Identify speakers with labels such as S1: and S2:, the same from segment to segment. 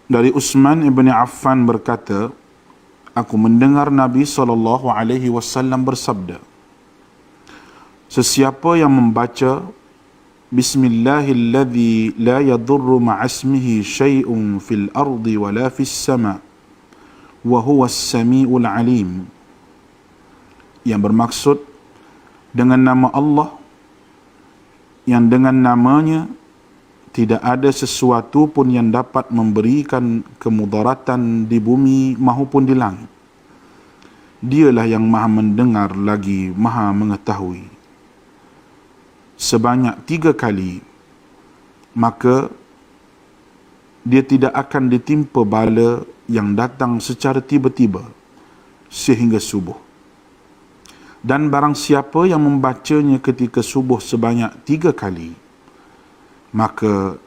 S1: Dari Utsman ibn Affan berkata, aku mendengar Nabi SAW bersabda, sesiapa yang membaca Bismillahilladzi la yadurru ma'asmihi syai'un fil ardi wala fis sama' wa huwas sami'ul alim, yang bermaksud dengan nama Allah yang dengan namanya tidak ada sesuatu pun yang dapat memberikan kemudaratan di bumi maupun di langit. Dialah yang maha mendengar lagi maha mengetahui. Sebanyak 3 kali, maka dia tidak akan ditimpa bala yang datang secara tiba-tiba sehingga subuh. Dan barang siapa yang membacanya ketika subuh sebanyak 3 kali, maka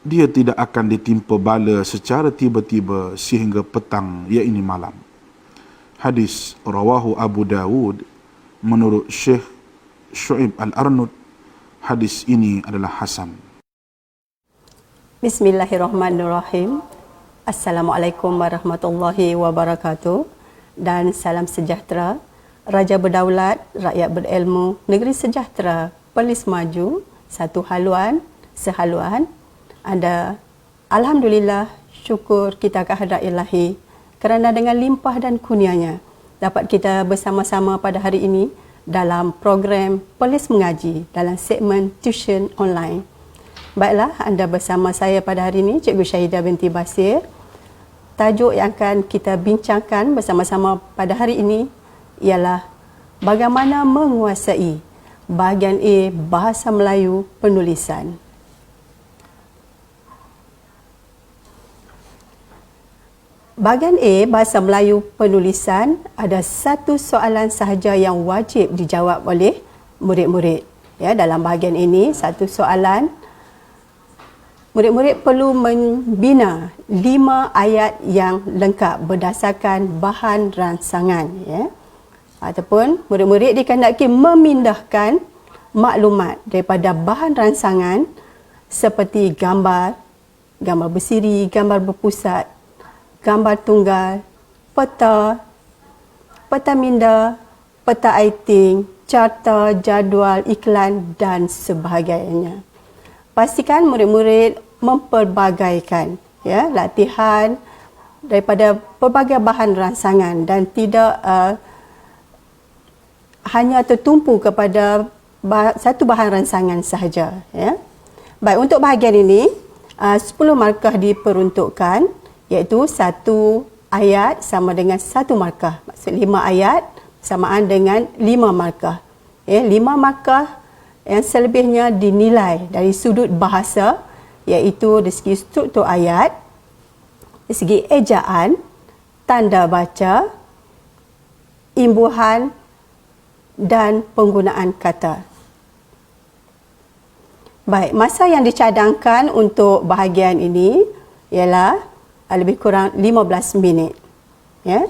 S1: dia tidak akan ditimpa bala secara tiba-tiba sehingga petang, iaitu malam. Hadis rawahu Abu Dawud menurut Syekh Syu'ib Al-Arnud. Hadis ini adalah hasan.
S2: Bismillahirrahmanirrahim. Assalamualaikum warahmatullahi wabarakatuh. Dan salam sejahtera. Raja berdaulat, rakyat berilmu, negeri sejahtera, Perlis maju, satu haluan, sehaluan. Anda, alhamdulillah, syukur kita ke hadrat Ilahi kerana dengan limpah dan kurnianya dapat kita bersama-sama pada hari ini dalam program Perlis Mengaji dalam segmen Tuition Online. Baiklah, anda bersama saya pada hari ini, Cikgu Syahidah binti Basir. Tajuk yang akan kita bincangkan bersama-sama pada hari ini ialah bagaimana menguasai bahagian A Bahasa Melayu Penulisan. Bahagian A Bahasa Melayu Penulisan ada satu soalan sahaja yang wajib dijawab oleh murid-murid. Ya, dalam bahagian ini satu soalan, murid-murid perlu membina 5 ayat yang lengkap berdasarkan bahan rancangan, ya. Ataupun murid-murid dikehendaki memindahkan maklumat daripada bahan rancangan seperti gambar, gambar bersiri, gambar berpusat, gambar tunggal, peta, peta minda, peta aiting, carta, jadual, iklan dan sebagainya. Pastikan murid-murid memperbagaikan, ya, latihan daripada pelbagai bahan rancangan dan tidak hanya tertumpu kepada satu bahan rancangan sahaja, ya. Baik, untuk bahagian ini 10 markah diperuntukkan, iaitu 1 ayat sama dengan 1 markah. Maksud 5 ayat samaan dengan 5 markah. 5 markah yang selebihnya dinilai dari sudut bahasa, iaitu dari segi struktur ayat, dari segi ejaan, tanda baca, imbuhan dan penggunaan kata. Baik, masa yang dicadangkan untuk bahagian ini ialah lebih kurang 15 minit. Ya.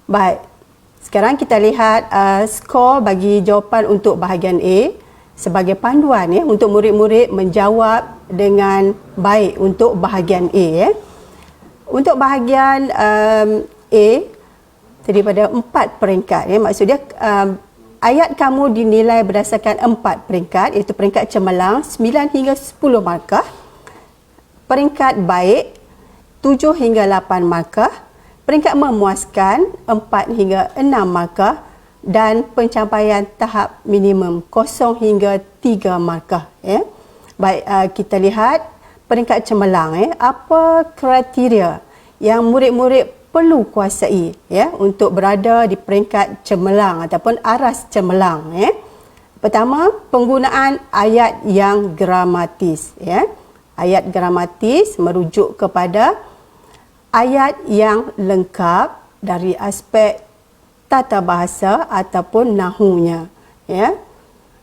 S2: Baik. Sekarang kita lihat skor bagi jawapan untuk bahagian A sebagai panduan, ya, untuk murid-murid menjawab dengan baik untuk bahagian A, ya. Untuk bahagian A daripada 4 peringkat, ya. Maksudnya ayat kamu dinilai berdasarkan 4 peringkat, iaitu peringkat cemerlang 9 hingga 10 markah, peringkat baik 7 hingga 8 markah, peringkat memuaskan 4 hingga 6 markah dan pencapaian tahap minimum 0 hingga 3 markah, ya. Baik, kita lihat peringkat cemerlang, ya. Apa kriteria yang murid-murid perlu kuasai, ya, untuk berada di peringkat cemerlang ataupun aras cemerlang, ya. Pertama, penggunaan ayat yang gramatis, ya. Ayat gramatis merujuk kepada ayat yang lengkap dari aspek tata bahasa ataupun nahunya, ya.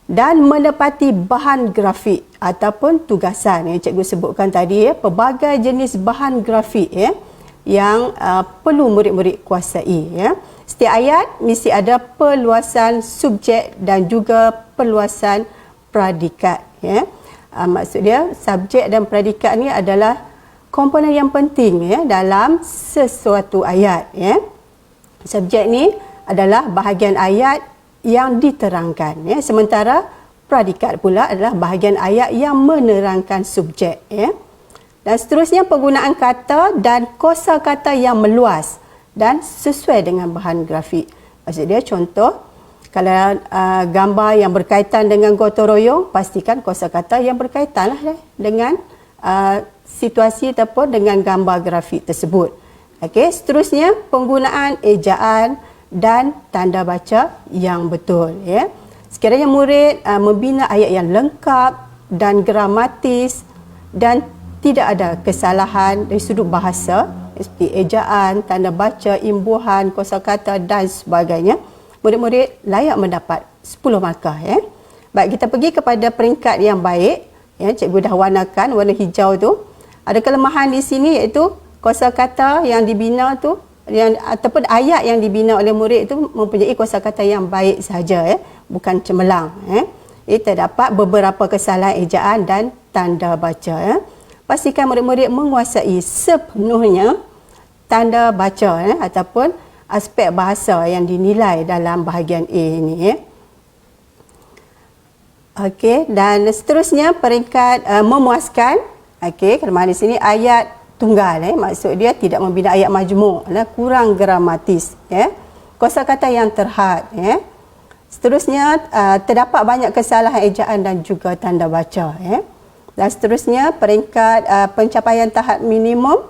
S2: Dan menepati bahan grafik ataupun tugasan yang cikgu sebutkan tadi, ya, pelbagai jenis bahan grafik, ya, yang perlu murid-murid kuasai, ya. Setiap ayat mesti ada perluasan subjek dan juga perluasan predikat, ya. Maksud dia subjek dan predikat ni adalah komponen yang penting ya dalam sesuatu ayat ya. Subjek ni adalah bahagian ayat yang diterangkan ya, sementara predikat pula adalah bahagian ayat yang menerangkan subjek ya. Dan seterusnya penggunaan kata dan kosakata yang meluas dan sesuai dengan bahan grafik. Maksud dia contoh, kalau gambar yang berkaitan dengan gotong royong, pastikan kosakata yang berkaitan lah dengan situasi ataupun dengan gambar grafik tersebut. Okey, seterusnya penggunaan ejaan dan tanda baca yang betul ya. Sekiranya murid membina ayat yang lengkap dan gramatis dan tidak ada kesalahan dari sudut bahasa seperti ejaan, tanda baca, imbuhan, kosakata dan sebagainya, murid-murid layak mendapat 10 markah ya. Baik, kita pergi kepada peringkat yang baik ya. Cikgu dah warnakan warna hijau tu. Ada kelemahan di sini iaitu kosakata yang dibina tu ataupun ayat yang dibina oleh murid itu mempunyai kosakata yang baik sahaja ya, bukan cemerlang ya. Terdapat beberapa kesalahan ejaan dan tanda baca ya. Pastikan murid-murid menguasai sepenuhnya tanda baca ya, ataupun aspek bahasa yang dinilai dalam bahagian A ini ya. Okey, dan seterusnya peringkat memuaskan. Okey, kelemahan di sini ayat tunggal maksud dia tidak membina ayat majmuk, kurang gramatis ya. Kosakata yang terhad ya. Seterusnya terdapat banyak kesalahan ejaan dan juga tanda baca ya. Dan seterusnya peringkat pencapaian tahap minimum.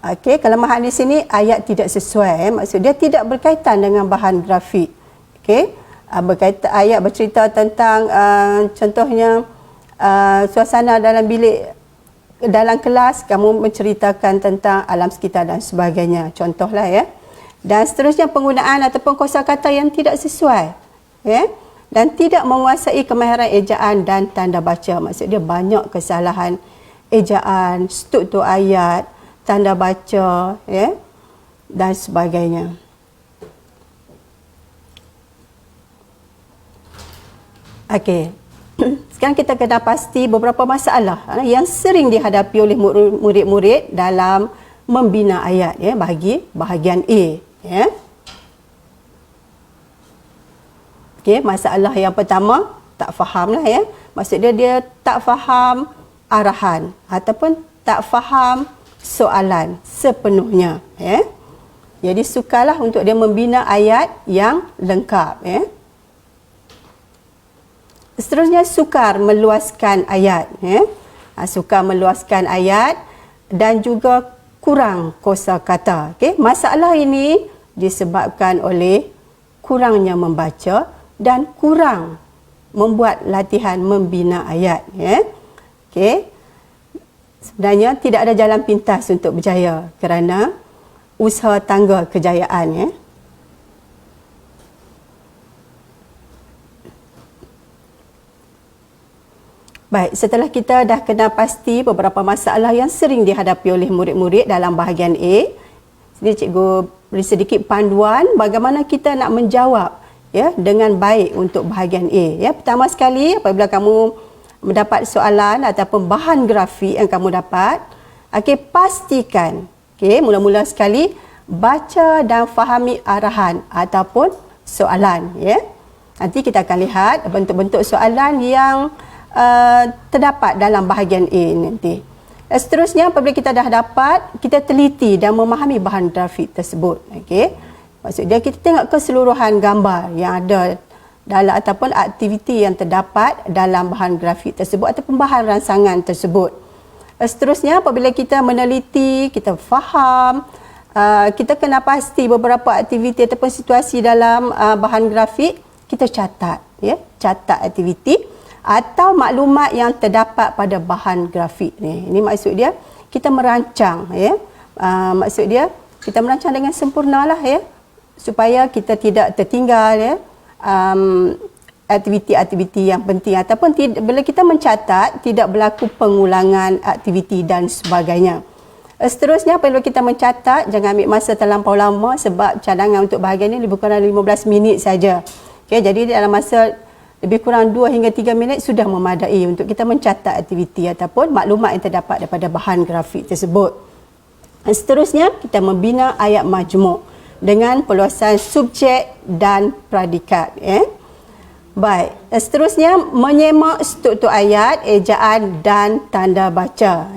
S2: Okey, kelemahan di sini ayat tidak sesuai maksud dia tidak berkaitan dengan bahan grafik. Okey, berkaitan ayat bercerita tentang contohnya suasana dalam bilik dalam kelas, kamu menceritakan tentang alam sekitar dan sebagainya, contohlah ya. Dan seterusnya penggunaan ataupun kosakata yang tidak sesuai ya, dan tidak menguasai kemahiran ejaan dan tanda baca. Maksud dia banyak kesalahan ejaan, struktur ayat, tanda baca ya, dan sebagainya. Okey. Sekarang kita kena pasti beberapa masalah yang sering dihadapi oleh murid-murid dalam membina ayat ya, bagi bahagian A ya. Okey, masalah yang pertama tak fahamlah ya. Maksud dia tak faham arahan ataupun tak faham soalan sepenuhnya ya. Jadi sukarlah untuk dia membina ayat yang lengkap ya. Seterusnya sukar meluaskan ayat ya. Sukar meluaskan ayat dan juga kurang kosakata. Okey, masalah ini disebabkan oleh kurangnya membaca dan kurang membuat latihan membina ayat ya. Okey. Sebenarnya tidak ada jalan pintas untuk berjaya kerana usaha tangga kejayaan ya. Baik, setelah kita dah kenal pasti beberapa masalah yang sering dihadapi oleh murid-murid dalam bahagian A, jadi cikgu beri sedikit panduan bagaimana kita nak menjawab ya dengan baik untuk bahagian A ya. Pertama sekali, apabila kamu mendapat soalan ataupun bahan grafik yang kamu dapat, okey, pastikan mula-mula sekali baca dan fahami arahan ataupun soalan ya. Nanti kita akan lihat bentuk-bentuk soalan yang terdapat dalam bahagian A nanti. Seterusnya apabila kita dah dapat, kita teliti dan memahami bahan grafik tersebut. Okey. Maksud dia kita tengok keseluruhan gambar yang ada dalam ataupun aktiviti yang terdapat dalam bahan grafik tersebut ataupun bahan ransangan tersebut. Seterusnya apabila kita meneliti, kita faham, kita kena pasti beberapa aktiviti ataupun situasi dalam bahan grafik, kita catat ya, catat aktiviti atau maklumat yang terdapat pada bahan grafik ni. Ini maksud dia kita merancang ya. Maksud dia kita merancang dengan sempurnalah ya, supaya kita tidak tertinggal ya aktiviti-aktiviti yang penting ataupun bila kita mencatat tidak berlaku pengulangan aktiviti dan sebagainya. Seterusnya apabila kita mencatat, jangan ambil masa terlampau lama sebab cadangan untuk bahagian ini lebih kurang 15 minit saja. Okey, jadi dalam masa lebih kurang 2 hingga 3 minit sudah memadai untuk kita mencatat aktiviti ataupun maklumat yang terdapat daripada bahan grafik tersebut. Seterusnya, kita membina ayat majmuk dengan perluasan subjek dan predikat. Baik, seterusnya menyemak struktur ayat, ejaan dan tanda baca.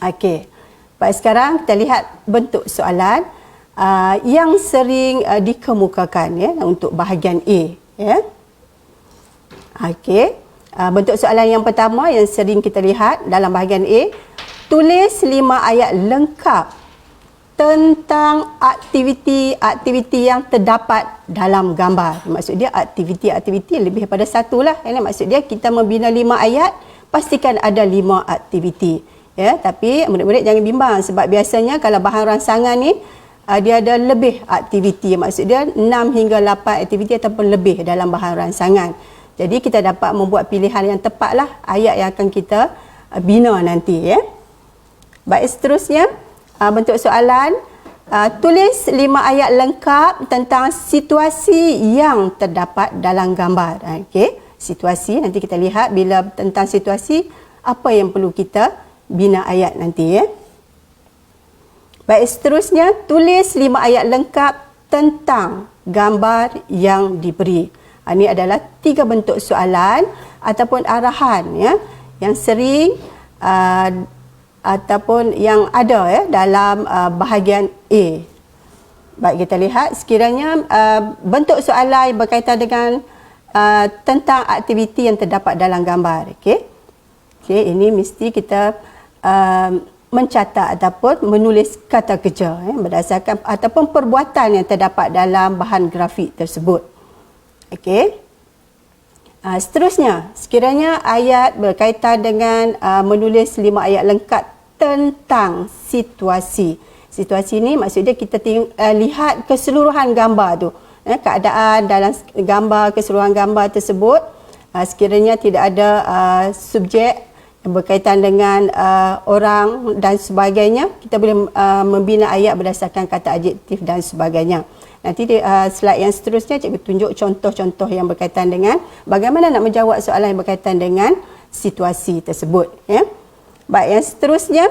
S2: Okey. Baik, sekarang kita lihat bentuk soalan yang sering dikemukakan untuk bahagian A. Okey. Bentuk soalan yang pertama yang sering kita lihat dalam bahagian A, tulis 5 ayat lengkap tentang aktiviti-aktiviti yang terdapat dalam gambar. Maksud dia aktiviti-aktiviti lebih daripada satu lah. Maksud dia kita membina 5 ayat, pastikan ada 5 aktiviti. Tapi murid-murid jangan bimbang sebab biasanya kalau bahan rangsangan ni dia ada lebih aktiviti. Maksud dia 6 hingga 8 aktiviti ataupun lebih dalam bahan rangsangan. Jadi kita dapat membuat pilihan yang tepat lah ayat yang akan kita bina nanti. Baik, seterusnya bentuk soalan, tulis 5 ayat lengkap tentang situasi yang terdapat dalam gambar. Okey, situasi, nanti kita lihat bila tentang situasi apa yang perlu kita bina ayat nanti. Baik, seterusnya tulis 5 ayat lengkap tentang gambar yang diberi. Ini adalah 3 bentuk soalan ataupun arahan yang sering ataupun yang ada dalam bahagian A. Baik, kita lihat sekiranya bentuk soalan yang berkaitan dengan tentang aktiviti yang terdapat dalam gambar. Okey, ini mesti kita mencatat ataupun menulis kata kerja berdasarkan ataupun perbuatan yang terdapat dalam bahan grafik tersebut. Okey. Seterusnya, sekiranya ayat berkaitan dengan menulis 5 ayat lengkap tentang situasi. Situasi ni maksudnya kita lihat keseluruhan gambar tu. Keadaan dalam gambar, keseluruhan gambar tersebut. Sekiranya tidak ada subjek yang berkaitan dengan orang dan sebagainya, kita boleh membina ayat berdasarkan kata adjektif dan sebagainya. Nanti di slide yang seterusnya cikgu tunjuk contoh-contoh yang berkaitan dengan bagaimana nak menjawab soalan yang berkaitan dengan situasi tersebut. Baik, yang seterusnya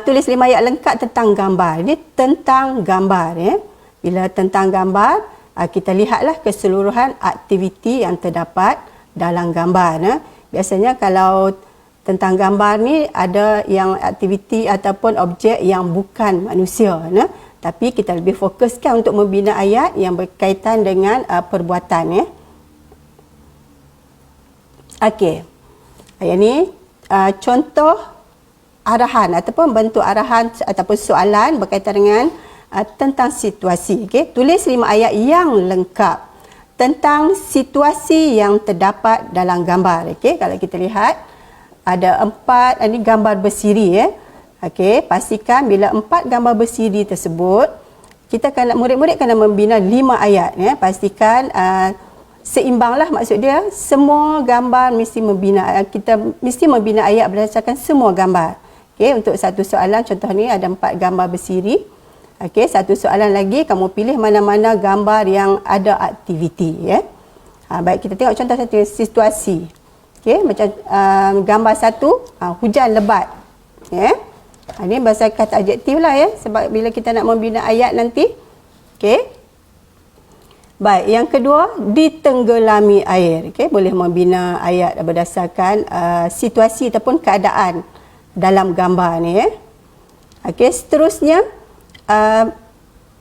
S2: tulis 5 ayat lengkap tentang gambar. Ini tentang gambar. Bila tentang gambar, kita lihatlah keseluruhan aktiviti yang terdapat dalam gambar. Biasanya kalau tentang gambar ni ada yang aktiviti ataupun objek yang bukan manusia. Tapi kita lebih fokuskan untuk membina ayat yang berkaitan dengan perbuatan. Okey. Ayat ni contoh arahan ataupun bentuk arahan ataupun soalan berkaitan dengan tentang situasi. Okey, tulis 5 ayat yang lengkap tentang situasi yang terdapat dalam gambar. Okey, kalau kita lihat ada 4 ini gambar bersiri. Okey, pastikan bila 4 gambar bersiri tersebut, kita murid-murid kena membina 5 ayat. Pastikan seimbanglah, maksud dia semua gambar mesti kita mesti membina ayat berdasarkan semua gambar. Okey, untuk satu soalan contoh ni ada 4 gambar bersiri. Okey, satu soalan lagi kamu pilih mana-mana gambar yang ada aktiviti. Baik, kita tengok contoh satu situasi. Okey, macam gambar 1 hujan lebat. Ini bahasa kata adjektif lah sebab bila kita nak membina ayat nanti. Okey. Baik, yang kedua ditenggelami air. Okey, boleh membina ayat berdasarkan situasi ataupun keadaan dalam gambar ni. Okey, seterusnya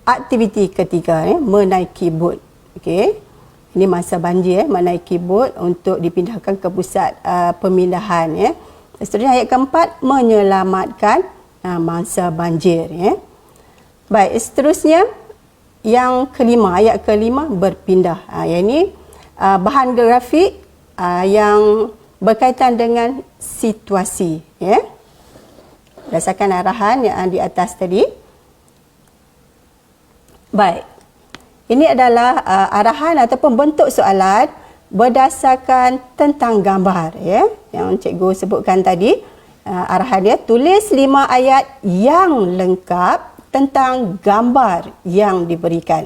S2: aktiviti ketiga menaiki bot. Okey. Ini masa banjir menaiki bot untuk dipindahkan ke pusat pemindahan. Seterusnya ayat keempat menyelamatkan mangsa banjir. Baik, seterusnya yang kelima, ayat kelima berpindah. Yang ini bahan grafik yang berkaitan dengan situasi. Berdasarkan arahan yang di atas tadi. Baik, ini adalah arahan ataupun bentuk soalan berdasarkan tentang gambar yang cikgu sebutkan tadi. Arahan dia tulis 5 ayat yang lengkap tentang gambar yang diberikan.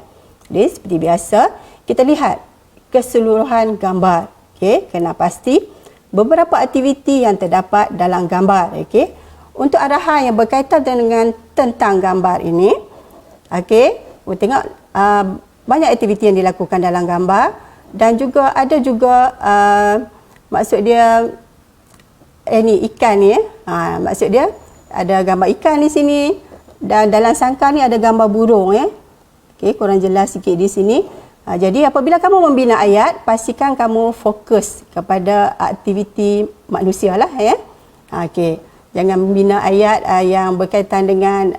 S2: Jadi seperti biasa, kita lihat keseluruhan gambar. Okey, kena pasti beberapa aktiviti yang terdapat dalam gambar. Okey, untuk arahan yang berkaitan dengan tentang gambar ini, okey, kita tengok banyak aktiviti yang dilakukan dalam gambar dan juga ada juga maksud dia ni ikan ni maksud dia ada gambar ikan di sini dan dalam sangkar ni ada gambar burung Okey, kurang jelas sikit di sini. Jadi apabila kamu membina ayat, pastikan kamu fokus kepada aktiviti manusia lah Okey, jangan membina ayat yang berkaitan dengan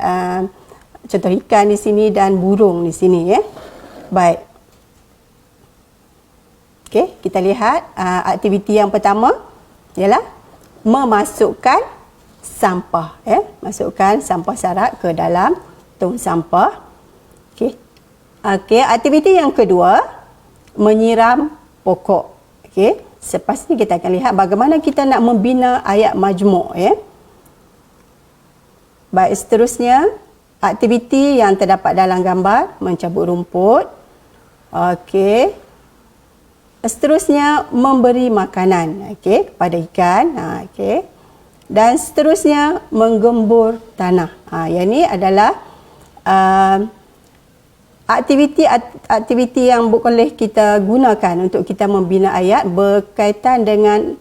S2: contoh ikan di sini dan burung di sini Baik. Okey, kita lihat aktiviti yang pertama ialah memasukkan sampah masukkan sampah sarak ke dalam tong sampah. Okey, aktiviti yang kedua menyiram pokok. Okey, selepas ni kita akan lihat bagaimana kita nak membina ayat majmuk Baik, seterusnya aktiviti yang terdapat dalam gambar mencabut rumput. Okey. Seterusnya memberi makanan kepada ikan. Okey. Dan seterusnya menggembur tanah. Yang ini adalah aktiviti yang boleh kita gunakan untuk kita membina ayat berkaitan dengan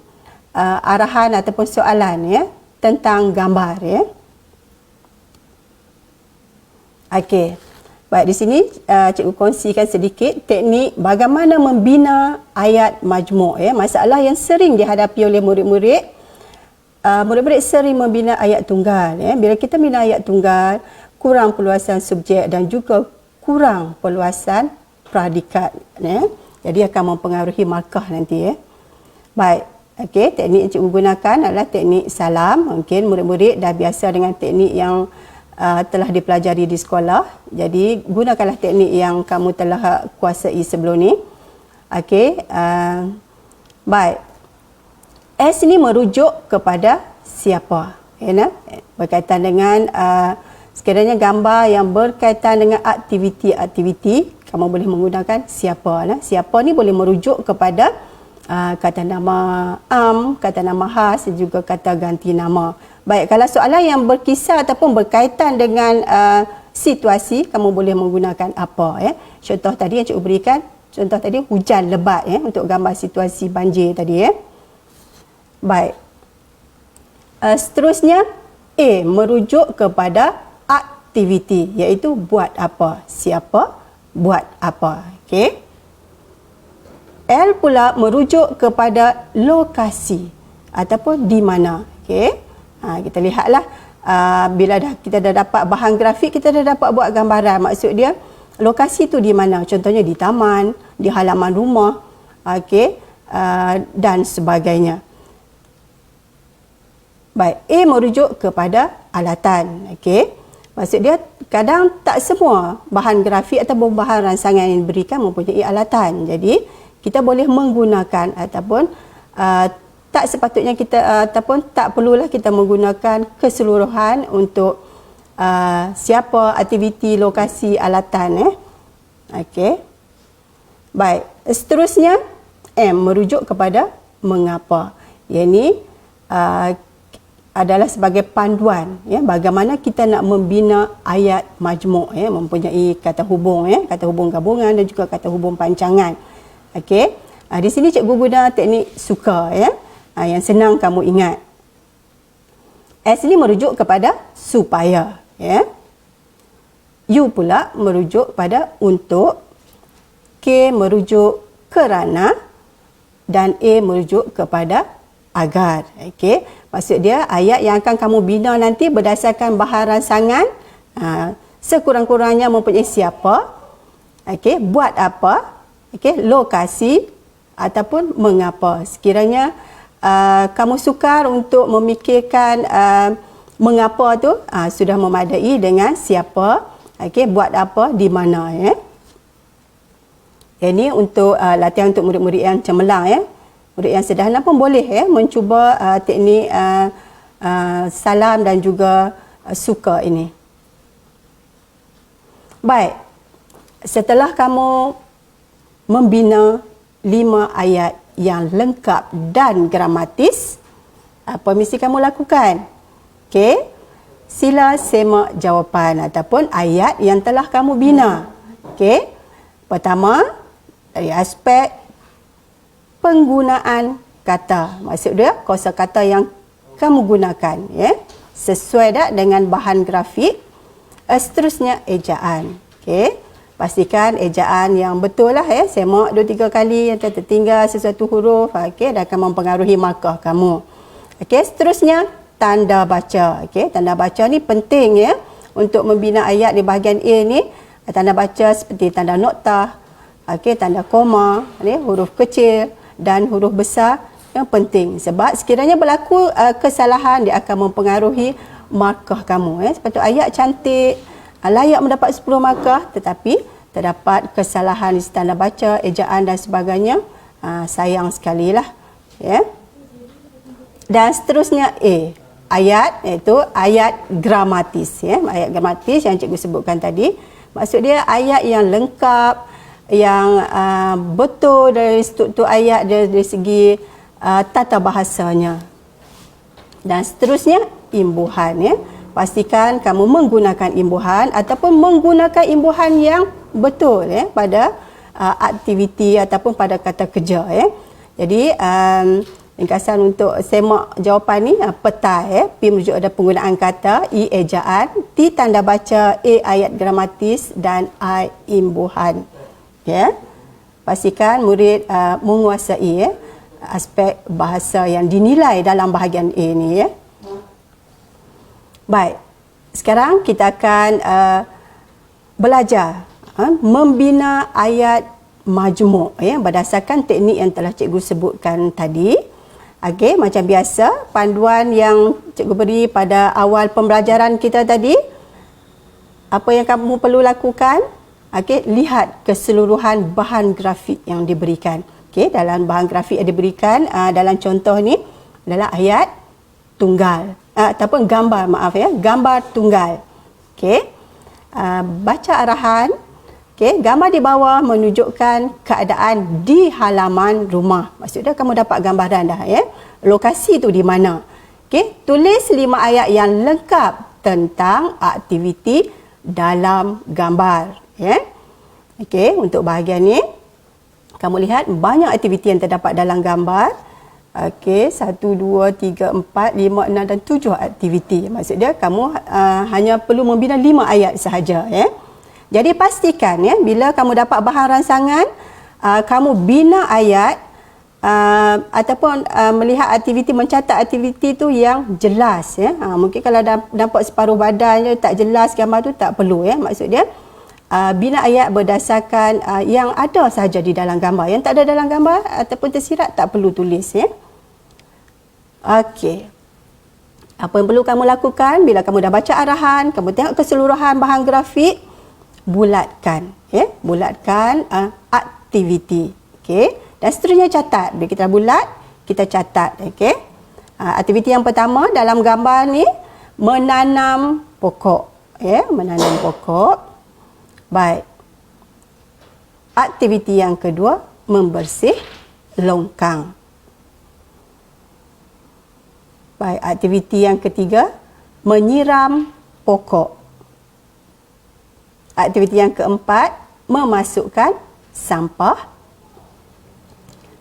S2: arahan ataupun soalan tentang gambar Okey. Baik, di sini cikgu kongsikan sedikit teknik bagaimana membina ayat majmuk masalah yang sering dihadapi oleh murid-murid. Murid-murid sering membina ayat tunggal bila kita bina ayat tunggal, kurang perluasan subjek dan juga kurang perluasan predikat jadi akan mempengaruhi markah nanti Baik, okey, teknik yang cikgu gunakan adalah teknik salam. Mungkin murid-murid dah biasa dengan teknik yang telah dipelajari di sekolah, jadi gunakanlah teknik yang kamu telah kuasai sebelum ni. Okey, baik. S ni merujuk kepada siapa berkaitan dengan sekiranya gambar yang berkaitan dengan aktiviti-aktiviti, kamu boleh menggunakan siapa. Siapa ni boleh merujuk kepada kata nama kata nama khas dan juga kata ganti nama. Baik, kalau soalan yang berkisar ataupun berkaitan dengan situasi, kamu boleh menggunakan apa Contoh tadi yang cikgu berikan, contoh tadi hujan lebat untuk gambar situasi banjir tadi Baik. Seterusnya A merujuk kepada aktiviti, iaitu buat apa, siapa buat apa. Okey. L pula merujuk kepada lokasi ataupun di mana. Okey. Kita lihatlah bila kita dah dapat bahan grafik, kita dah dapat buat gambaran. Maksud dia lokasi tu di mana? Contohnya di taman, di halaman rumah, okey, dan sebagainya. Baik, A merujuk kepada alatan. Okey. Maksud dia kadang tak semua bahan grafik ataupun bahan rangsangan yang diberikan mempunyai alatan. Jadi kita boleh menggunakan ataupun tak sepatutnya kita ataupun tak perlulah kita menggunakan keseluruhan untuk siapa, aktiviti, lokasi, alatan Okey. Baik, seterusnya M merujuk kepada mengapa. Yang ini adalah sebagai panduan bagaimana kita nak membina ayat majmuk mempunyai kata hubung kata hubung gabungan dan juga kata hubung pancangan. Okey. Di sini cikgu guna teknik suka yang senang kamu ingat. S ni merujuk kepada supaya U pula merujuk pada untuk, K merujuk kerana dan A merujuk kepada agar. Okey. Maksud dia ayat yang akan kamu bina nanti berdasarkan bahan rangsangan sekurang-kurangnya mempunyai siapa, okey, buat apa, okey, lokasi ataupun mengapa. Sekiranya kamu sukar untuk memikirkan mengapa tu, sudah memadai dengan siapa, okey, buat apa, di mana Ini untuk latihan untuk murid-murid yang cemerlang Murid yang sederhana pun boleh mencuba teknik salam dan juga suka ini. Baik. setelah kamu membina 5 ayat yang lengkap dan gramatis, apa mesti kamu lakukan? Okey. Sila semak jawapan ataupun ayat yang telah kamu bina. Okey. Pertama, dari aspek penggunaan kata. Maksud dia kosakata yang kamu gunakan, ya. Sesuai tak dengan bahan grafik. Seterusnya ejaan. Okey. Pastikan ejaan yang betul lah, ya. Semak 2-3 kali, yang tertinggal sesuatu huruf, okey, dan akan mempengaruhi markah kamu. Okey, seterusnya tanda baca. Okey, tanda baca ni penting, ya, untuk membina ayat di bahagian A ni. Tanda baca seperti tanda noktah, okey, tanda koma, ni huruf kecil dan huruf besar yang penting, sebab sekiranya berlaku kesalahan, dia akan mempengaruhi markah kamu, ya. Sepatutnya ayat cantik, layak mendapat 10 markah, tetapi terdapat kesalahan di tanda baca, ejaan dan sebagainya, sayang sekali lah, ya. Dan seterusnya A, ayat, iaitu ayat gramatis, ya. Ayat gramatis yang cikgu sebutkan tadi, maksud dia ayat yang lengkap, yang betul dari struktur ayat, dari segi tata bahasanya. Dan seterusnya imbuhan, ya. Pastikan kamu menggunakan imbuhan ataupun menggunakan imbuhan yang betul, ya, pada aktiviti ataupun pada kata kerja, ya. Jadi ringkasan untuk semak jawapan ni, peta, ya. P merujuk ada penggunaan kata, I ejaan, T tanda baca, A ayat gramatis dan I imbuhan, ya. Pastikan murid menguasai, ya, aspek bahasa yang dinilai dalam bahagian A ni, ya. Baik, sekarang kita akan belajar membina ayat majmuk, ya, berdasarkan teknik yang telah cikgu sebutkan tadi. Okey, macam biasa, panduan yang cikgu beri pada awal pembelajaran kita tadi, apa yang kamu perlu lakukan? Okey, lihat keseluruhan bahan grafik yang diberikan. Okey, dalam bahan grafik yang diberikan dalam contoh ni adalah ayat tunggal, ataupun gambar, maaf, ya, gambar tunggal. Okey, baca arahan. Okey, gambar di bawah menunjukkan keadaan di halaman rumah. Maksudnya kamu dapat gambaran dah, ya. Lokasi tu di mana. Okey, tulis 5 ayat yang lengkap tentang aktiviti dalam gambar, ya. Okey, untuk bahagian ni kamu lihat banyak aktiviti yang terdapat dalam gambar. Okey, 1, 2, 3, 4, 5, 6 dan 7 aktiviti. Maksud dia kamu hanya perlu membina 5 ayat sahaja, ya. Jadi pastikan, ya, bila kamu dapat bahan ransangan, kamu bina ayat ataupun melihat aktiviti, mencatat aktiviti tu yang jelas, ya. Mungkin kalau nampak separuh badan je tak jelas gambar tu, tak perlu, ya. Maksud dia bina ayat berdasarkan yang ada sahaja di dalam gambar. Yang tak ada dalam gambar ataupun tersirat tak perlu tulis, ya. Okey. Apa yang perlu kamu lakukan bila kamu dah baca arahan, kamu tengok keseluruhan bahan grafik, bulatkan, ya. Bulatkan aktiviti. Okey. Dan seterusnya catat. Bila kita dah bulat, kita catat, okey. Aktiviti yang pertama dalam gambar ni menanam pokok, ya, menanam pokok. Baik. Aktiviti yang kedua membersih longkang. Baik, aktiviti yang ketiga menyiram pokok. Aktiviti yang keempat memasukkan sampah.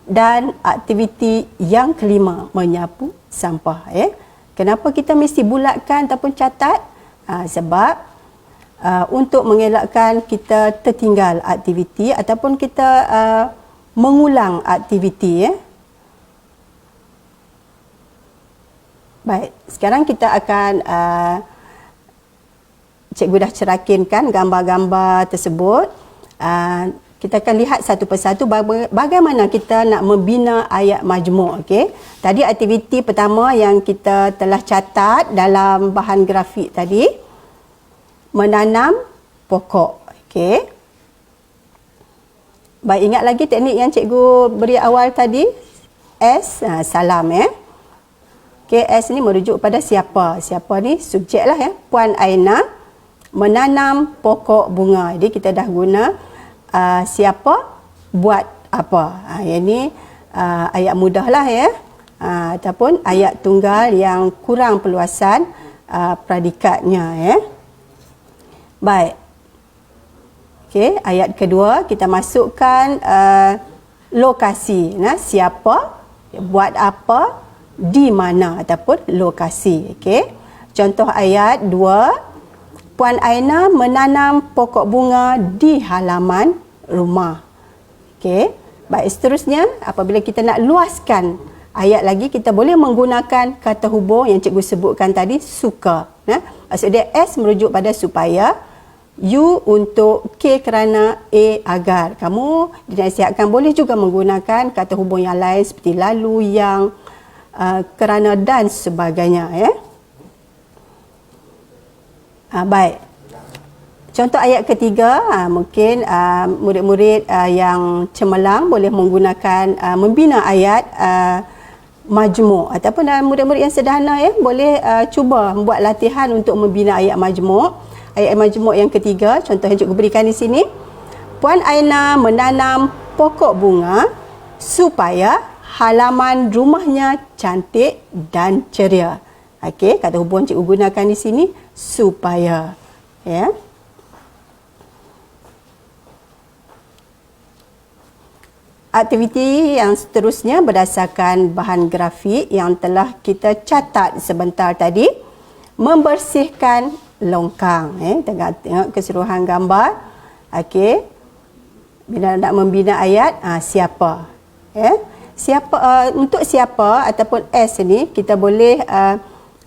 S2: Dan aktiviti yang kelima menyapu sampah, ya. Kenapa kita mesti bulatkan ataupun catat? Sebab untuk mengelakkan kita tertinggal aktiviti ataupun kita mengulang aktiviti, ya. Baik, sekarang kita akan cikgu dah cerakinkan gambar-gambar tersebut. Kita akan lihat satu persatu bagaimana kita nak membina ayat majmuk, okey. Tadi aktiviti pertama yang kita telah catat dalam bahan grafik tadi, menanam pokok, okey. Baik, ingat lagi teknik yang cikgu beri awal tadi, S, salam, ya. Okey, S ni merujuk pada siapa. Siapa ni subjek lah, ya. Puan Aina menanam pokok bunga. Jadi kita dah guna siapa buat apa. Yang ni ayat mudah lah ya. Ataupun ayat tunggal yang kurang perluasan predikatnya ya. Baik. Okey, ayat kedua kita masukkan lokasi. Siapa, buat apa, di mana ataupun lokasi. Okey. Contoh ayat 2, Puan Aina menanam pokok bunga di halaman rumah. Okey. Baik, seterusnya apabila kita nak luaskan ayat lagi, kita boleh menggunakan kata hubung yang cikgu sebutkan tadi, suka. Maksud dia S merujuk pada supaya, U untuk K kerana A agar. Kamu dinasihatkan boleh juga menggunakan kata hubung yang lain seperti lalu, yang, kerana dan sebagainya ya. Baik. Contoh ayat ketiga, mungkin murid-murid yang cemerlang boleh menggunakan membina ayat majmuk, ataupun murid-murid yang sederhana ya boleh cuba membuat latihan untuk membina ayat majmuk. Ayat majmuk yang ketiga, contoh yang cikgu berikan di sini. Puan Aina menanam pokok bunga supaya halaman rumahnya cantik dan ceria. Okey, kata hubung cikgu gunakan di sini supaya. Ya. Aktiviti yang seterusnya berdasarkan bahan grafik yang telah kita catat sebentar tadi, membersihkan longkang. Tengok keseluruhan gambar. Okey. Bila nak membina ayat, siapa? Siapa, untuk siapa ataupun S ni kita boleh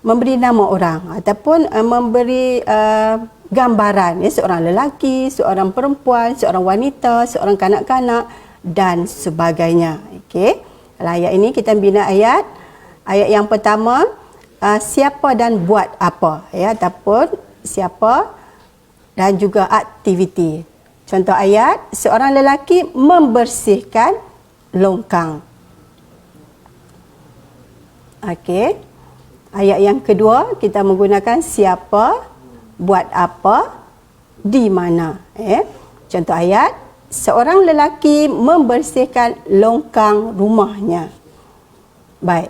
S2: memberi nama orang ataupun memberi gambaran, seorang lelaki, seorang perempuan, seorang wanita, seorang kanak-kanak dan sebagainya. Okey. Dalam ayat ini kita bina ayat. Ayat yang pertama, siapa dan buat apa, ataupun siapa dan juga aktiviti. Contoh ayat, seorang lelaki membersihkan longkang. Okey. Ayat yang kedua kita menggunakan siapa, buat apa, di mana. Contoh ayat, seorang lelaki membersihkan longkang rumahnya. Baik.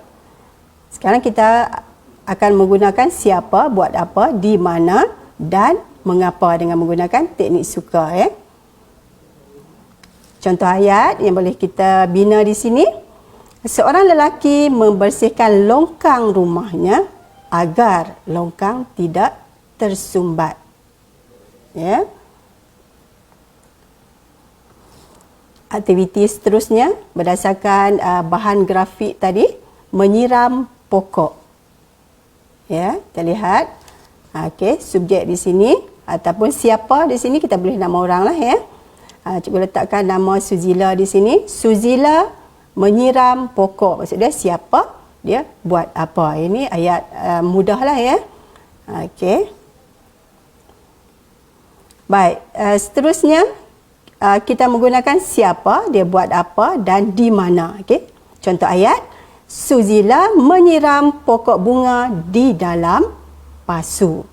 S2: Sekarang kita akan menggunakan siapa, buat apa, di mana dan mengapa dengan menggunakan teknik suka. Contoh ayat yang boleh kita bina di sini. Seorang lelaki membersihkan longkang rumahnya agar longkang tidak tersumbat. Ya. Aktiviti seterusnya berdasarkan bahan grafik tadi, menyiram pokok. Ya, kita lihat. Okey, subjek di sini ataupun siapa di sini kita boleh nama orang lah ya. Cikgu letakkan nama Suzila di sini. Suzila menyiram pokok. Maksud dia siapa, dia buat apa. Ini ayat mudah lah ya. Okey. Baik, seterusnya kita menggunakan siapa, dia buat apa dan di mana. Okey. Contoh ayat, Suzila menyiram pokok bunga di dalam pasu.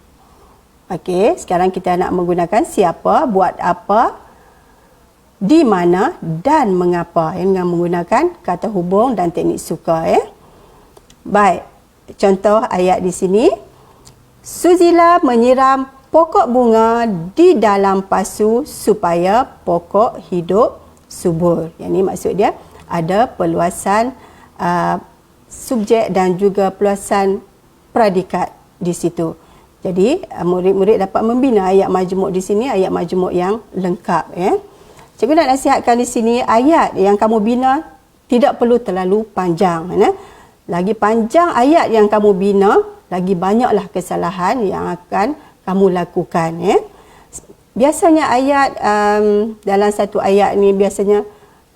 S2: Okey, sekarang kita nak menggunakan siapa, buat apa, di mana dan mengapa. Dengan menggunakan kata hubung dan teknik suka ya. Baik, contoh ayat di sini. Suzila menyiram pokok bunga di dalam pasu supaya pokok hidup subur. Yang ini maksud dia ada perluasan subjek dan juga perluasan predikat di situ. Jadi murid-murid dapat membina ayat majmuk di sini, ayat majmuk yang lengkap ya. Cikgu nak nasihatkan di sini, ayat yang kamu bina tidak perlu terlalu panjang. Lagi panjang ayat yang kamu bina, lagi banyaklah kesalahan yang akan kamu lakukan ya. Biasanya ayat dalam satu ayat ni biasanya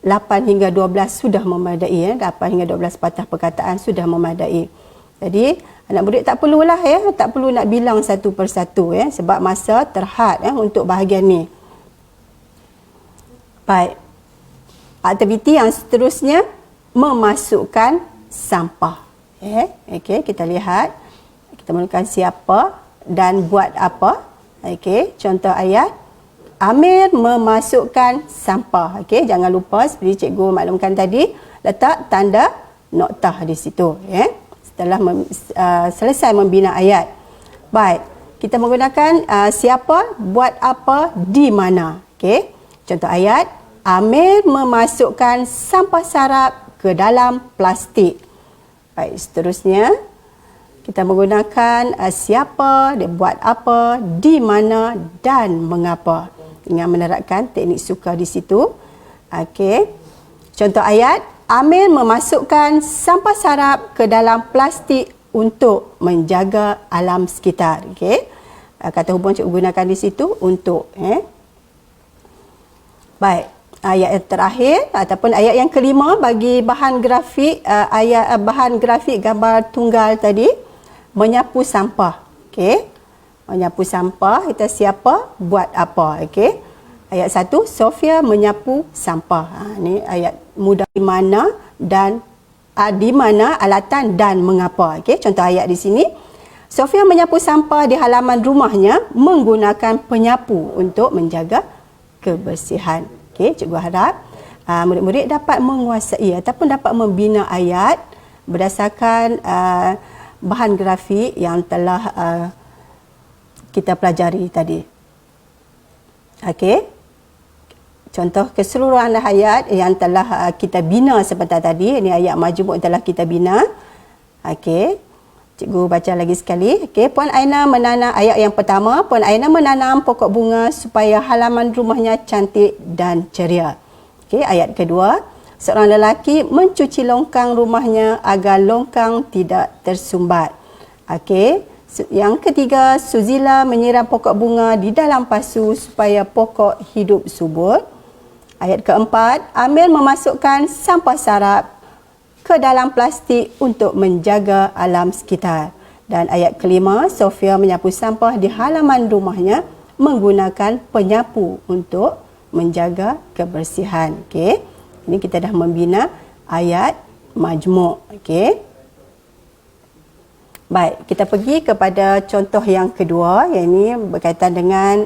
S2: 8 hingga 12 sudah memadai ya. 8 hingga 12 patah perkataan sudah memadai. Jadi anak murid tak perlulah ya, tak perlu nak bilang satu persatu ya, sebab masa terhad ya untuk bahagian ni. Baik. Aktiviti yang seterusnya, memasukkan sampah. Okey, kita lihat. Kita mulakan siapa dan buat apa. Okey, contoh ayat. Amir memasukkan sampah. Okey, jangan lupa seperti cikgu maklumkan tadi, letak tanda noktah di situ, ya. Setelah selesai membina ayat. Baik, kita menggunakan siapa, buat apa, di mana. Okey. Contoh ayat, Amir memasukkan sampah sarap ke dalam plastik. Baik, seterusnya kita menggunakan siapa, dia buat apa, di mana dan mengapa. Dengan menerapkan teknik suka di situ. Okey. Contoh ayat, Amir memasukkan sampah sarap ke dalam plastik untuk menjaga alam sekitar. Okey. Kata hubung cikgu gunakan di situ untuk. Baik. Ayat yang terakhir ataupun ayat yang kelima bagi bahan grafik, bahan grafik gambar tunggal tadi, menyapu sampah. Okey. Menyapu sampah, kita siapa, buat apa. Okey. Ayat 1, Sofia menyapu sampah. Ini ayat mudah, di mana dan di mana, alatan dan mengapa. Okey, contoh ayat di sini. Sofia menyapu sampah di halaman rumahnya menggunakan penyapu untuk menjaga kebersihan. Okey, cikgu harap murid-murid dapat menguasai ataupun dapat membina ayat berdasarkan bahan grafik yang telah kita pelajari tadi. Okey. Contoh keseluruhan ayat yang telah kita bina sebentar tadi. Ini ayat majmuk yang telah kita bina. Okey. Cikgu baca lagi sekali. Okey, Puan Aina menanam, ayat yang pertama, Puan Aina menanam pokok bunga supaya halaman rumahnya cantik dan ceria. Okey, ayat kedua, seorang lelaki mencuci longkang rumahnya agar longkang tidak tersumbat. Okey. Yang ketiga, Suzila menyiram pokok bunga di dalam pasu supaya pokok hidup subur. Ayat keempat, Amir memasukkan sampah sarap ke dalam plastik untuk menjaga alam sekitar. Dan ayat kelima, Sofia menyapu sampah di halaman rumahnya menggunakan penyapu untuk menjaga kebersihan. Okey. Ini kita dah membina ayat majmuk. Okey. Baik, kita pergi kepada contoh yang kedua, yang ini berkaitan dengan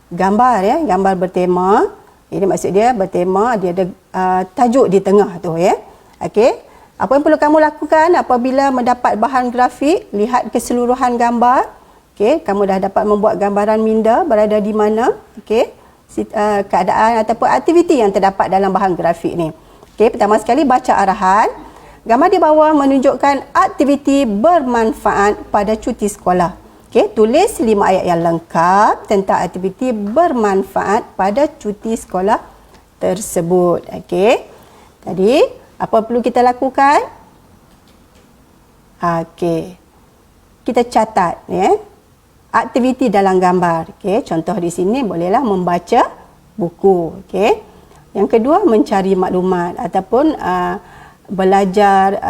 S2: gambar, ya, gambar bertema. Ini maksud dia bertema, dia ada tajuk di tengah tu, ya. Okey. Apa yang perlu kamu lakukan apabila mendapat bahan grafik? Lihat keseluruhan gambar. Okey, kamu dah dapat membuat gambaran minda berada di mana. Okey. Keadaan ataupun aktiviti yang terdapat dalam bahan grafik ni. Okey, pertama sekali baca arahan. Gambar di bawah menunjukkan aktiviti bermanfaat pada cuti sekolah. Okey, tulis 5 ayat yang lengkap tentang aktiviti bermanfaat pada cuti sekolah tersebut. Okey. Tadi apa perlu kita lakukan? Okey. Kita catat, ya. Aktiviti dalam gambar. Okey, contoh di sini bolehlah membaca buku. Okey. Yang kedua, mencari maklumat ataupun belajar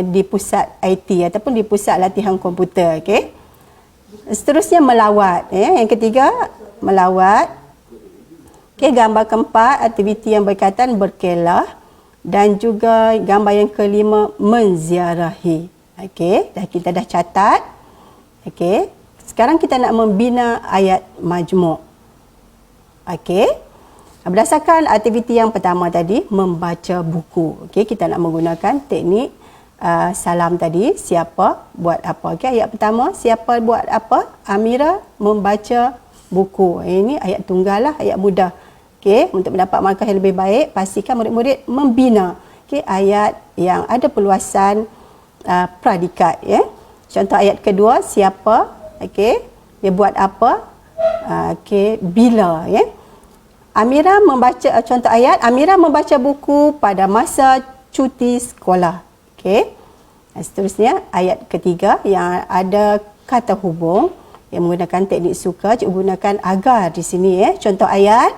S2: di pusat IT ataupun di pusat latihan komputer. Okey. Seterusnya melawat, ya. Yang ketiga, melawat. Okey, gambar keempat, aktiviti yang berkaitan berkelah, dan juga gambar yang kelima, menziarahi. Okey, kita dah catat. Okey. Sekarang kita nak membina ayat majmuk. Okey. Berdasarkan aktiviti yang pertama tadi, membaca buku. Okey, kita nak menggunakan teknik salam tadi, siapa buat apa. Okey, ayat pertama, siapa buat apa? Amira membaca buku. Ini ayat tunggal lah, ayat mudah. Okey, untuk mendapat markah yang lebih baik, pastikan murid-murid membina ayat yang ada perluasan pradikat, ya. Contoh ayat kedua, siapa? Okey, dia buat apa? Okey, bila, ya. Amira membaca, contoh ayat, Amira membaca buku pada masa cuti sekolah. Okey. Seterusnya ayat ketiga yang ada kata hubung yang menggunakan teknik suka, cikgu gunakan agar di sini, ya. Contoh ayat,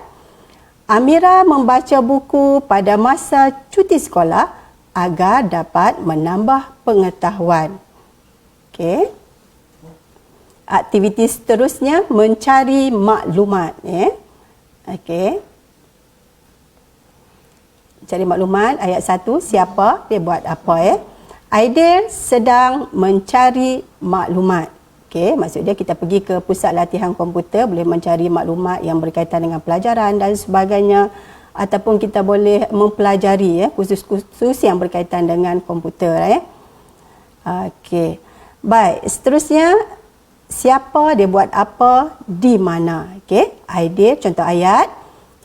S2: Amira membaca buku pada masa cuti sekolah agar dapat menambah pengetahuan. Okey. Aktiviti seterusnya, mencari maklumat, ya. Okey. Cari maklumat, ayat 1, siapa, dia buat apa, ya. Aidil sedang mencari maklumat. Okey, maksud dia kita pergi ke pusat latihan komputer, boleh mencari maklumat yang berkaitan dengan pelajaran dan sebagainya, ataupun kita boleh mempelajari khusus-khusus yang berkaitan dengan komputer. Okey. Baik, seterusnya siapa dia buat apa di mana. Okey, Aidil, contoh ayat.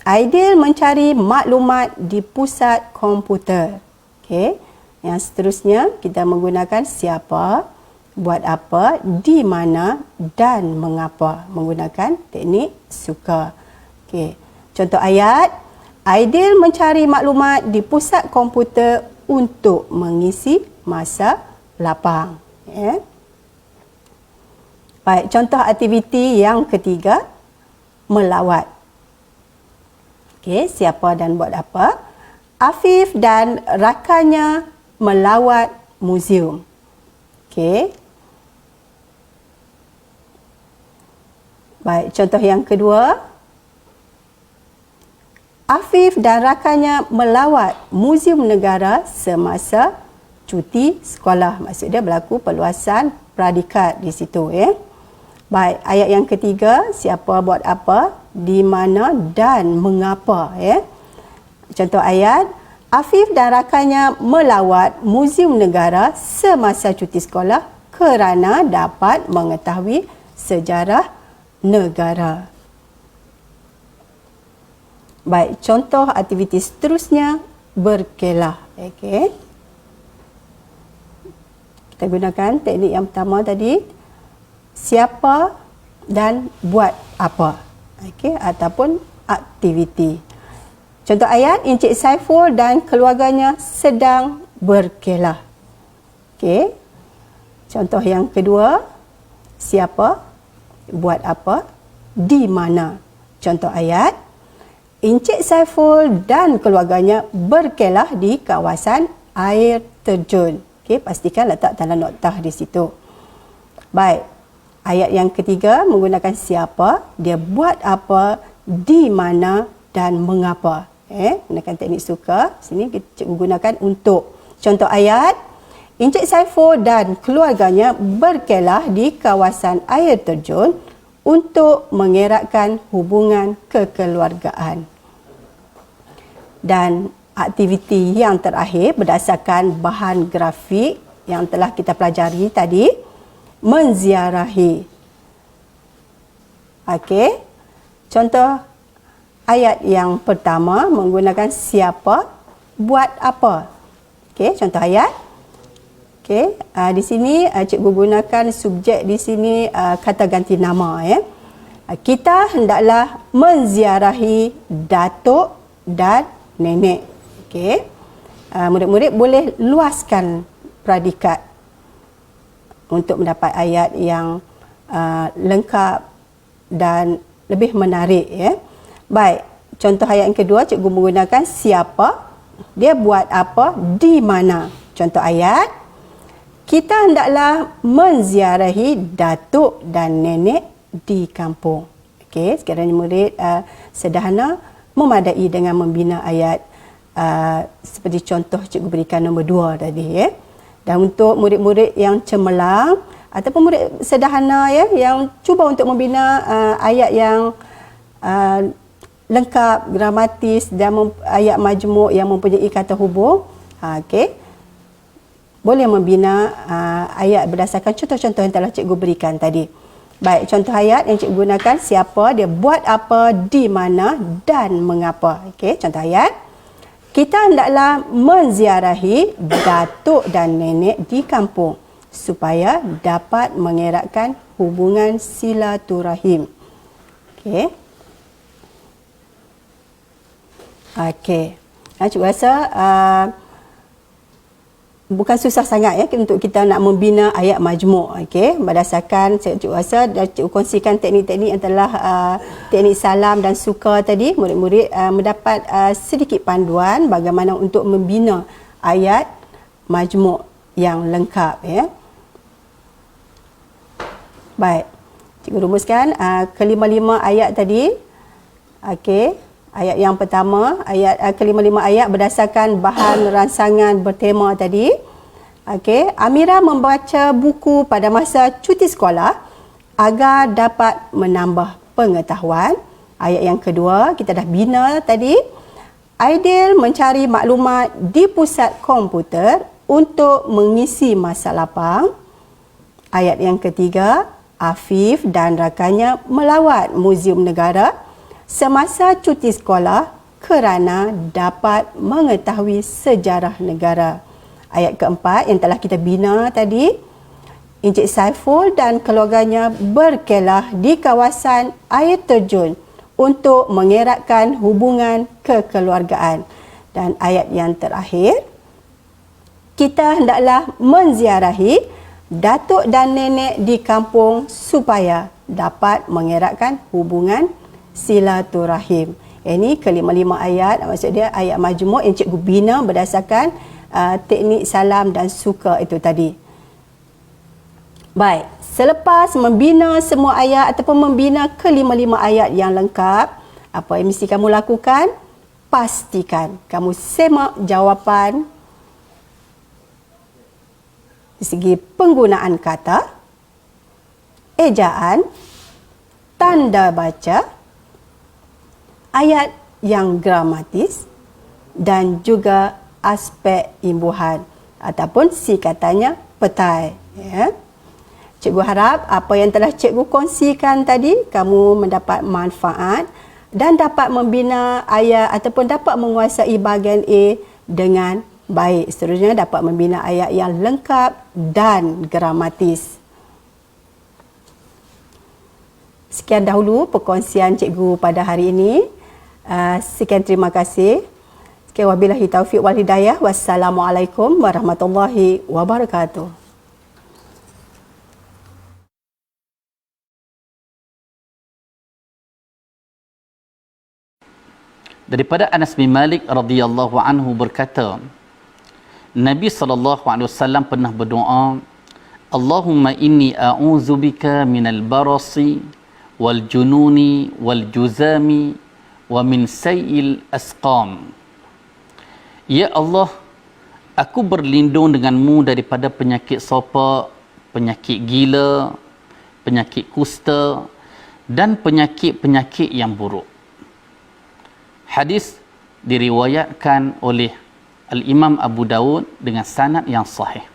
S2: Aidil mencari maklumat di pusat komputer. Okey. Yang seterusnya kita menggunakan siapa, buat apa, di mana dan mengapa menggunakan teknik suka. Okey. Contoh ayat, Aidil mencari maklumat di pusat komputer untuk mengisi masa lapang. Baik, contoh aktiviti yang ketiga, melawat. Okey, siapa dan buat apa? Afif dan rakannya melawat muzium. Okey. Baik, contoh yang kedua. Afif dan rakannya melawat Muzium Negara semasa cuti sekolah. Maksud dia berlaku perluasan predikat di situ. Baik, ayat yang ketiga, siapa buat apa, di mana dan mengapa. Contoh ayat, Afif dan rakannya melawat Muzium Negara semasa cuti sekolah kerana dapat mengetahui sejarah negara. Baik, contoh aktiviti seterusnya, berkelah. Okey. Kita gunakan teknik yang pertama tadi, siapa dan buat apa. Okey, ataupun aktiviti. Contoh ayat, Encik Saiful dan keluarganya sedang berkelah. Okey. Contoh yang kedua, siapa, buat apa, di mana. Contoh ayat, Encik Saiful dan keluarganya berkelah di kawasan air terjun. Okey, pastikan letak tanda noktah di situ. Baik, ayat yang ketiga menggunakan siapa, dia buat apa, di mana dan mengapa. Gunakan teknik suka. Sini kita gunakan untuk. Contoh ayat, Encik Saiful dan keluarganya berkelah di kawasan air terjun untuk mengeratkan hubungan kekeluargaan. Dan aktiviti yang terakhir berdasarkan bahan grafik yang telah kita pelajari tadi, menziarahi. Okey. Contoh ayat yang pertama menggunakan siapa, buat apa. Okey, contoh ayat. Okey, di sini cikgu gunakan subjek di sini kata ganti nama. Kita hendaklah menziarahi datuk dan nenek. Okey. Murid-murid boleh luaskan predikat untuk mendapat ayat yang lengkap dan lebih menarik. Baik, contoh ayat yang kedua cikgu menggunakan siapa, dia buat apa, di mana. Contoh ayat, kita hendaklah menziarahi datuk dan nenek di kampung. Okey, sekiranya murid sederhana memadai dengan membina ayat seperti contoh cikgu berikan nombor 2 tadi. Dan untuk murid-murid yang cemerlang ataupun murid sederhana yang cuba untuk membina ayat yang lengkap, gramatis dan ayat majmuk yang mempunyai kata hubung, okey, boleh membina ayat berdasarkan contoh-contoh yang telah cikgu berikan tadi. Baik, contoh ayat yang cikgu gunakan, siapa, dia buat apa, di mana dan mengapa. Okey, contoh ayat. Kita hendaklah menziarahi datuk dan nenek di kampung supaya dapat mengeratkan hubungan silaturahim. Okey. Okey. Cikgu rasa bukan susah sangat untuk kita nak membina ayat majmuk. Okey, berdasarkan cikgu rasa dah cikgu kongsikan teknik-teknik yang telah teknik salam dan suka tadi, murid-murid mendapat sedikit panduan bagaimana untuk membina ayat majmuk yang lengkap. Baik, cikgu rumuskan kelima-lima ayat tadi. Okey, ayat yang pertama, ayat kelima-lima ayat berdasarkan bahan ransangan bertema tadi. Okey, Amira membaca buku pada masa cuti sekolah agar dapat menambah pengetahuan. Ayat yang kedua, kita dah bina tadi. Aidil mencari maklumat di pusat komputer untuk mengisi masa lapang. Ayat yang ketiga, Afif dan rakannya melawat Muzium Negara semasa cuti sekolah kerana dapat mengetahui sejarah negara. Ayat keempat yang telah kita bina tadi, Encik Saiful dan keluarganya berkelah di kawasan air terjun untuk mengeratkan hubungan kekeluargaan. Dan ayat yang terakhir, kita hendaklah menziarahi datuk dan nenek di kampung supaya dapat mengeratkan hubungan silaturahim. Ini kelima-lima ayat, maksud dia ayat majmuk yang cikgu bina berdasarkan teknik salam dan suka itu tadi. Baik, selepas membina semua ayat ataupun membina kelima-lima ayat yang lengkap, apa yang mesti kamu lakukan? Pastikan kamu semak jawapan di segi penggunaan kata, ejaan, tanda baca, ayat yang gramatis dan juga aspek imbuhan ataupun singkatannya petai. Ya. Cikgu harap apa yang telah cikgu kongsikan tadi kamu mendapat manfaat dan dapat membina ayat ataupun dapat menguasai bahagian A dengan baik. Seterusnya dapat membina ayat yang lengkap dan gramatis. Sekian dahulu perkongsian cikgu pada hari ini. Sekian terima kasih. Sekian wabillahi taufiq wal hidayah. Wassalamualaikum warahmatullahi wabarakatuh.
S3: Daripada Anas bin Malik radhiyallahu anhu berkata, Nabi SAW pernah berdoa, Allahumma inni a'udzubika minal barasi wal jununi wal juzami wa min sayil asqam. Ya Allah, aku berlindung denganmu daripada penyakit sopak, penyakit gila, penyakit kusta dan penyakit-penyakit yang buruk. Hadis diriwayatkan oleh Al-Imam Abu Dawud dengan sanad yang sahih.